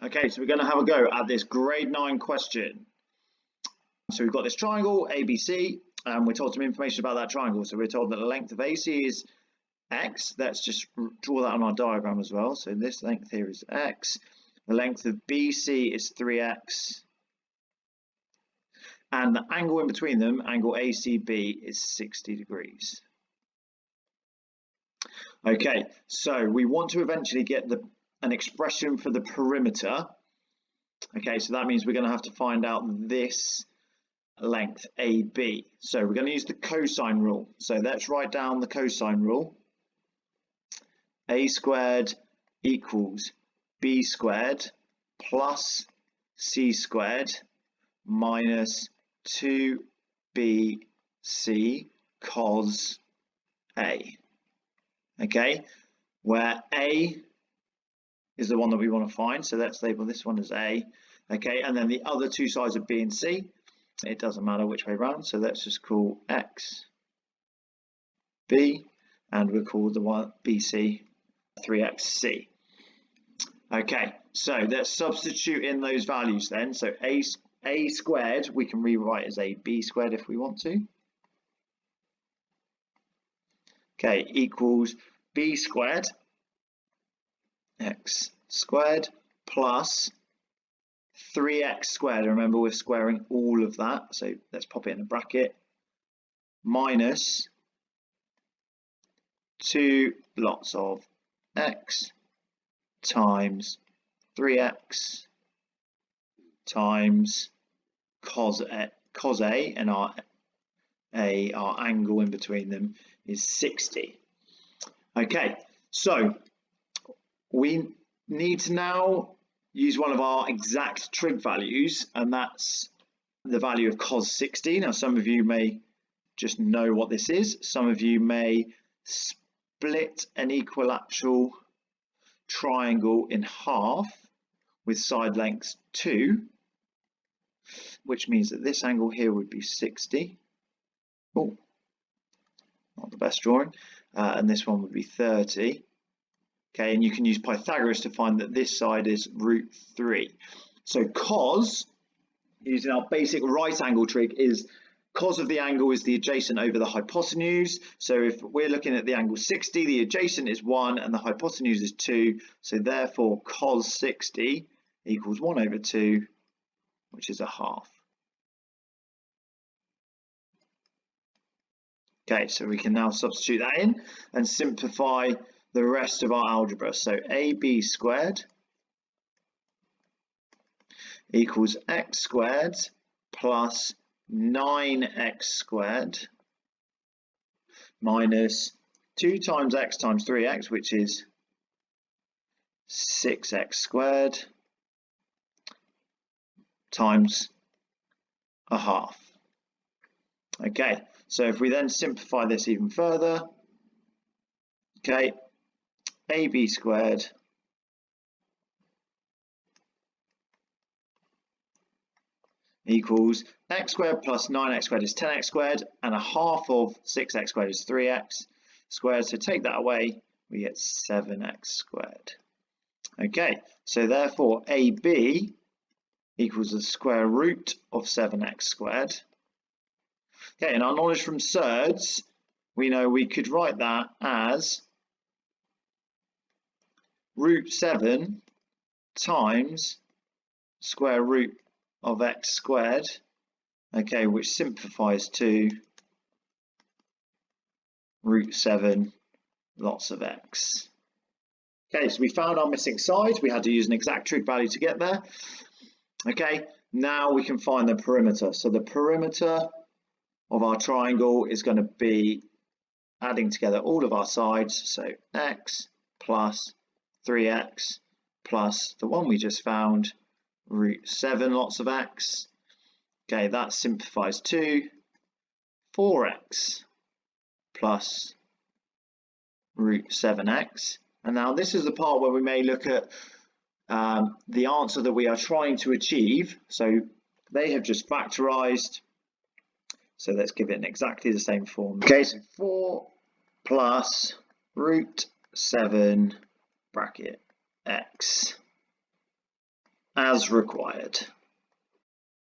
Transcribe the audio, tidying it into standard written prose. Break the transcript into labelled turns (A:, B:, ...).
A: Okay, so we're going to have a go at this grade 9 question. So we've got this triangle ABC, and we're told some information about that triangle. So we're told that the length of AC is x. Let's just draw that on our diagram as well. So this length here is x. The length of BC is 3x. And the angle in between them, angle ACB, is 60 degrees. Okay, so we want to eventually get an expression for the perimeter. Okay, so that means we're going to have to find out this length AB. So we're going to use the cosine rule. So let's write down the cosine rule. A squared equals B squared plus C squared minus 2BC cos A. Okay, where A is the one that we want to find, so let's label this one as A. Okay, and then the other two sides are B and C. It doesn't matter which way around, so let's just call X B, and we'll call the one BC 3XC. Okay, so let's substitute in those values then. So A squared we can rewrite as AB squared if we want to. Okay, equals B squared X squared plus 3x squared. Remember, we're squaring all of that, so let's pop it in a bracket, minus 2 lots of x times 3x times cos A, and our angle in between them is 60. Okay, so we need to now use one of our exact trig values, and that's the value of cos 60. Now, some of you may just know what this is. Some of you may split an equilateral triangle in half with side lengths 2, which means that this angle here would be 60. Oh, not the best drawing. And this one would be 30. Okay, and you can use Pythagoras to find that this side is root 3. So cos, using our basic right angle trig, is cos of the angle is the adjacent over the hypotenuse. So if we're looking at the angle 60, the adjacent is 1 and the hypotenuse is 2. So therefore cos 60 equals 1 over 2, which is a half. Okay, so we can now substitute that in and simplify the rest of our algebra. So AB squared equals x squared plus 9x squared minus 2 times x times 3x, which is 6x squared, times a half. Okay, so if we then simplify this even further, okay, AB squared equals x squared plus 9x squared is 10x squared, and a half of 6x squared is 3x squared. So take that away, we get 7x squared. Okay, so therefore AB equals the square root of 7x squared. Okay, in our knowledge from surds, we know we could write that as root 7 times square root of x squared, okay, which simplifies to root 7 lots of x. Okay, so we found our missing side. We had to use an exact trig value to get there. Okay, now we can find the perimeter. So the perimeter of our triangle is going to be adding together all of our sides. So x plus 3x plus the one we just found, root 7 lots of x. Okay, that simplifies to 4x plus root 7x. And now this is the part where we may look at the answer that we are trying to achieve. So they have just factorized. So let's give it in exactly the same form. Okay, so 4 plus root 7 bracket x as required.